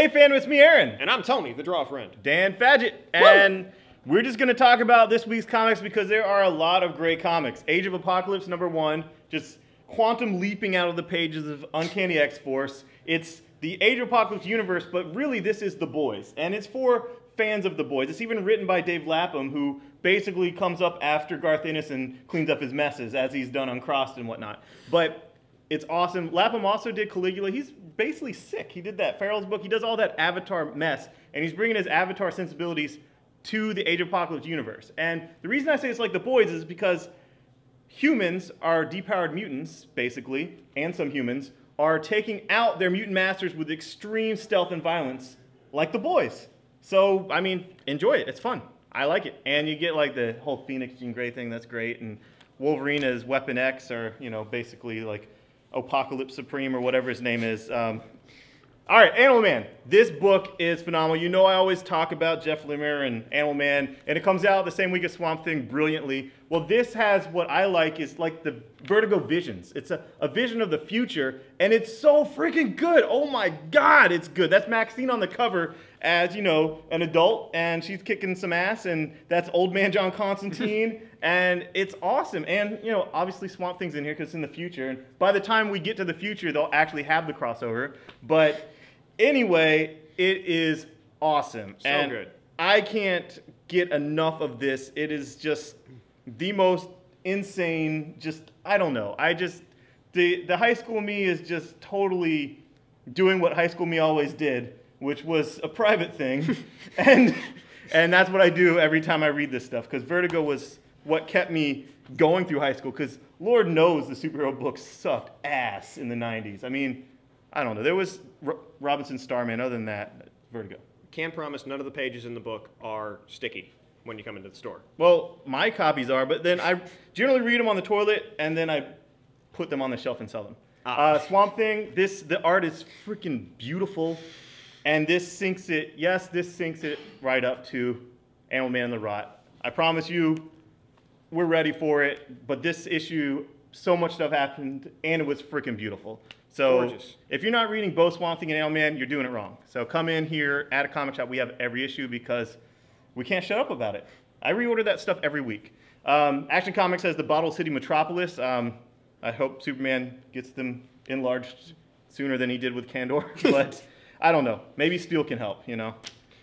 Hey fam, it's me, Aaron. And I'm Tony, the Draw Friend. Dan Fadgett. And we're just going to talk about this week's comics because there are a lot of great comics. Age of Apocalypse #1, just quantum leaping out of the pages of Uncanny X-Force. It's the Age of Apocalypse universe, but really this is The Boys. And it's for fans of The Boys. It's even written by Dave Lapham, who basically comes up after Garth Ennis and cleans up his messes, as he's done on Crossed and whatnot. But it's awesome. Lapham also did Caligula. He's basically sick. He did that Farrell's book. He does all that Avatar mess, and he's bringing his Avatar sensibilities to the Age of Apocalypse universe. And the reason I say it's like The Boys is because humans are depowered mutants, basically, and some humans, are taking out their mutant masters with extreme stealth and violence, like The Boys. So, I mean, enjoy it. It's fun. I like it. And you get like the whole Phoenix Jean Grey thing. That's great. And Wolverine as Weapon X, or, you know, basically like Apocalypse Supreme or whatever his name is. All right, Animal Man. This book is phenomenal. You know I always talk about Jeff Lemire and Animal Man, and it comes out the same week as Swamp Thing brilliantly. Well, this has what I like is like the Vertigo visions. It's a vision of the future, and it's so freaking good. Oh my God, it's good. That's Maxine on the cover as, you know, an adult, and she's kicking some ass, and that's Old Man John Constantine, and it's awesome. And, you know, obviously Swamp Thing's in here because it's in the future, and by the time we get to the future, they'll actually have the crossover. But anyway, it is awesome. So and good. I can't get enough of this. It is just the most insane, just, I don't know. The high school me is just totally doing what high school me always did, which was a private thing. and that's what I do every time I read this stuff, because Vertigo was what kept me going through high school, because Lord knows the superhero books sucked ass in the 90s. I mean, I don't know. There was Robinson Starman. Other than that, Vertigo. Can promise none of the pages in the book are sticky when you come into the store. Well, my copies are, but then I generally read them on the toilet, and then I put them on the shelf and sell them. Swamp Thing, the art is freaking beautiful, and this sinks it, yes, this sinks it right up to Animal Man and the Rot. I promise you, we're ready for it, but this issue, so much stuff happened, and it was freaking beautiful. So gorgeous. If you're not reading both Swamp Thing and Animal Man, you're doing it wrong. So come in here at a comic shop. We have every issue because we can't shut up about it. I reorder that stuff every week. Action Comics has the Bottle City Metropolis. I hope Superman gets them enlarged sooner than he did with Kandor, but I don't know. Maybe Steel can help, you know.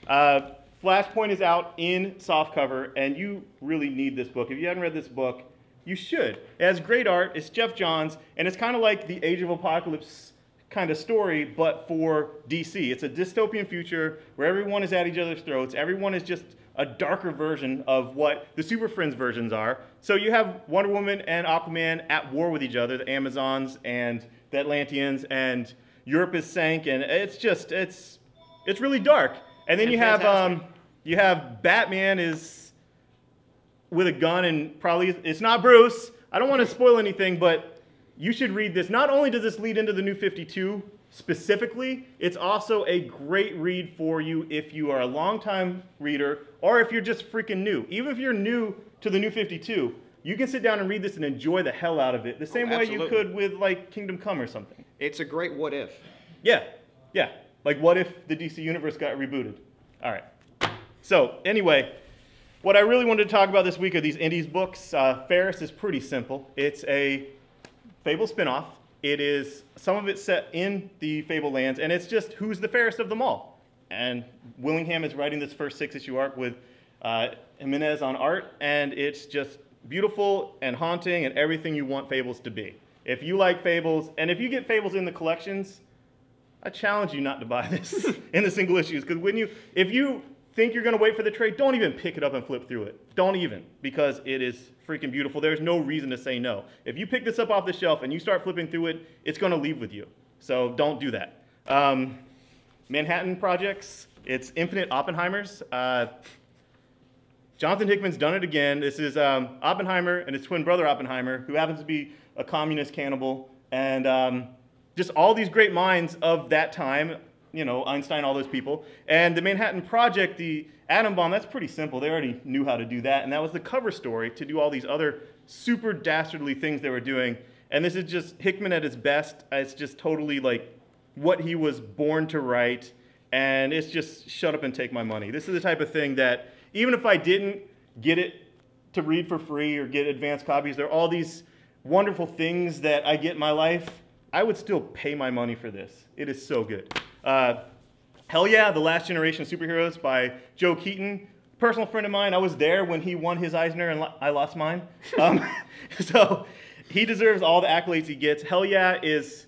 Flashpoint is out in softcover, and you really need this book. If you haven't read this book, you should. It has great art. It's Jeff Johns, and it's kind of like the Age of Apocalypse kind of story, but for DC. It's a dystopian future where everyone is at each other's throats. Everyone is just a darker version of what the Super Friends versions are. So you have Wonder Woman and Aquaman at war with each other, the Amazons and the Atlanteans, and Europe is sank, and it's just, it's really dark. And then you have Batman is with a gun, and probably it's not Bruce. I don't want to spoil anything, but you should read this. Not only does this lead into the New 52 specifically, it's also a great read for you if you are a longtime reader or if you're just freaking new. Even if you're new to the New 52, you can sit down and read this and enjoy the hell out of it the same way you could with like Kingdom Come or something. It's a great what if. Yeah, yeah. Like what if the DC Universe got rebooted? All right. So anyway, what I really wanted to talk about this week are these indies books. Fairest is pretty simple. It's a Fable spinoff. It is, some of it set in the Fable lands, and it's just who's the fairest of them all. And Willingham is writing this first 6-issue arc with Jimenez on art, and it's just beautiful and haunting and everything you want Fables to be. If you like Fables, and if you get Fables in the collections, I challenge you not to buy this in the single issues, because if you think you're going to wait for the trade, don't even pick it up and flip through it. Don't even, because it is freaking beautiful. There's no reason to say no. If you pick this up off the shelf and you start flipping through it, it's going to leave with you. So don't do that. Manhattan Projects, it's Infinite Oppenheimers. Jonathan Hickman's done it again. This is Oppenheimer and his twin brother Oppenheimer, who happens to be a communist cannibal, and just all these great minds of that time, you know, Einstein, all those people. And the Manhattan Project, the atom bomb, that's pretty simple. They already knew how to do that, and that was the cover story to do all these other super dastardly things they were doing. And this is just Hickman at his best. It's just totally like what he was born to write. and it's just shut up and take my money. This is the type of thing that even if I didn't get it to read for free or get advanced copies, there are all these wonderful things that I get in my life. I would still pay my money for this. It is so good. Hell Yeah, The Last Generation of Superheroes by Joe Keaton. Personal friend of mine. I was there when he won his Eisner and I lost mine. So he deserves all the accolades he gets. Hell Yeah is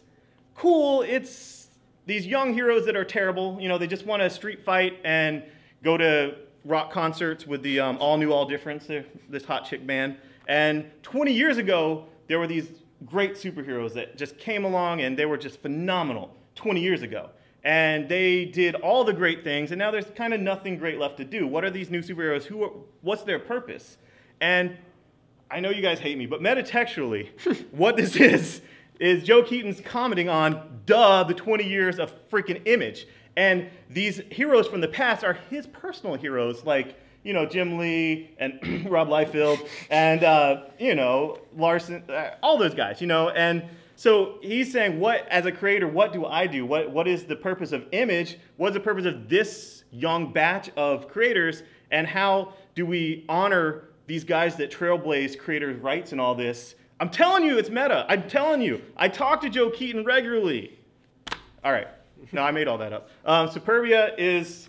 cool. It's these young heroes that are terrible. You know, they just want to street fight and go to rock concerts with the All New, All Different, this hot chick band. And 20 years ago, there were these great superheroes that just came along and they were just phenomenal 20 years ago. And they did all the great things, and now there's kind of nothing great left to do. What are these new superheroes? What's their purpose? And I know you guys hate me, but metatextually, what this is Joe Keaton's commenting on, the 20 years of freaking Image. And these heroes from the past are his personal heroes, like, you know, Jim Lee and Rob Liefeld and, you know, Larson, all those guys, you know. And so he's saying, what, as a creator, what do I do? What is the purpose of Image? What's the purpose of this young batch of creators? And how do we honor these guys that trailblaze creators' rights and all this? I'm telling you, it's meta. I'm telling you. I talk to Joe Keaton regularly. All right. No, I made all that up. Superbia is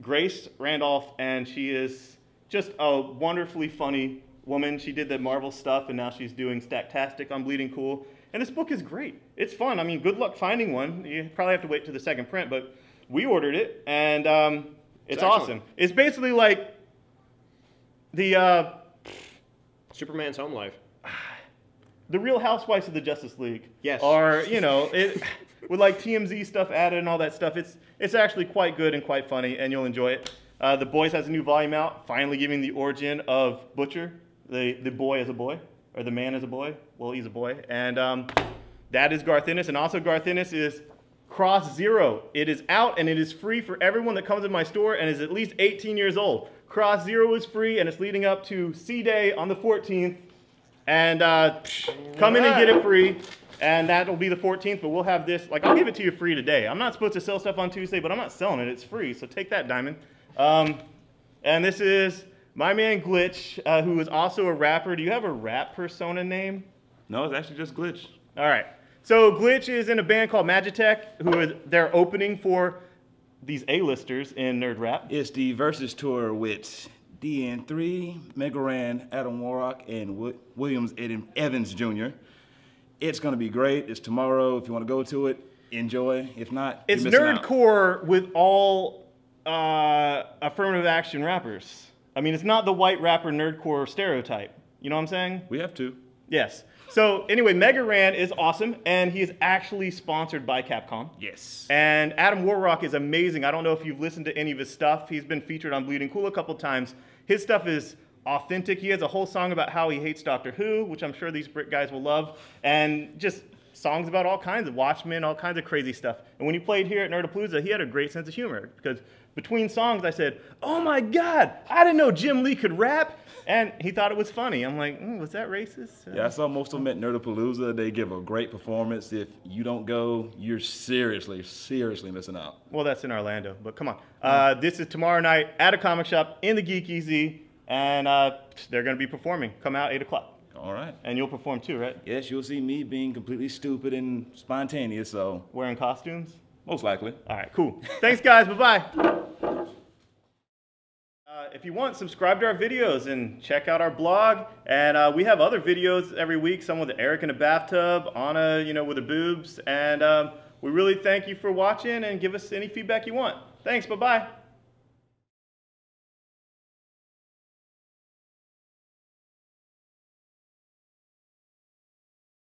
Grace Randolph, and she is just a wonderfully funny woman. She did the Marvel stuff, and now she's doing Stacktastic on Bleeding Cool. And this book is great. It's fun. I mean, good luck finding one. You probably have to wait to the second print, but we ordered it, and it's awesome. It's basically like the Superman's Home Life. The Real Housewives of the Justice League. Yes. Or, you know, with like TMZ stuff added and all that stuff. It's actually quite good and quite funny, and you'll enjoy it. The Boys has a new volume out, finally giving the origin of Butcher, the boy as a boy, or the man as a boy. Well, he's a boy. And that is Garth Ennis. And also Garth Ennis is Cross Zero. It is out, and it is free for everyone that comes in my store and is at least 18 years old. Cross Zero is free, and it's leading up to C-Day on the 14th. And come in and get it free. And that'll be the 14th, but we'll have this. Like, I'll give it to you free today. I'm not supposed to sell stuff on Tuesday, but I'm not selling it. It's free, so take that, Diamond. And this is my man Glitch, who is also a rapper. Do you have a rap persona name? No, it's actually just Glitch. All right. So Glitch is in a band called Magitech, who is they're opening for these A-listers in Nerd Rap. It's the Versus Tour with DN3, Megaran, Adam Warrock, and Williams Evans Jr. It's going to be great. It's tomorrow. If you want to go to it, enjoy. If not, it's you're missing Nerdcore with all affirmative action rappers. I mean, it's not the white rapper Nerdcore stereotype. You know what I'm saying? We have to. Yes. So anyway, Megaran is awesome, and he is actually sponsored by Capcom. Yes. And Adam Warrock is amazing. I don't know if you've listened to any of his stuff. He's been featured on Bleeding Cool a couple times. His stuff is authentic. He has a whole song about how he hates Doctor Who, which I'm sure these Brit guys will love, and just songs about all kinds of Watchmen, all kinds of crazy stuff. And when he played here at Nerdapalooza, he had a great sense of humor, because between songs I said, oh my God, I didn't know Jim Lee could rap. And he thought it was funny. I'm like, was that racist? Yeah, I saw most of them at Nerdapalooza. They give a great performance. If you don't go, you're seriously, seriously missing out. Well, that's in Orlando, but come on. This is tomorrow night at a comic shop in the Geek Easy, and they're going to be performing. Come out 8 o'clock. All right. And you'll perform too, right? Yes, you'll see me being completely stupid and spontaneous, so. Wearing costumes? Most likely. All right, cool. Thanks, guys. Bye-bye. If you want, subscribe to our videos and check out our blog. And we have other videos every week, some with Eric in a bathtub, Anna, you know, with her boobs. And we really thank you for watching, and give us any feedback you want. Thanks, bye-bye.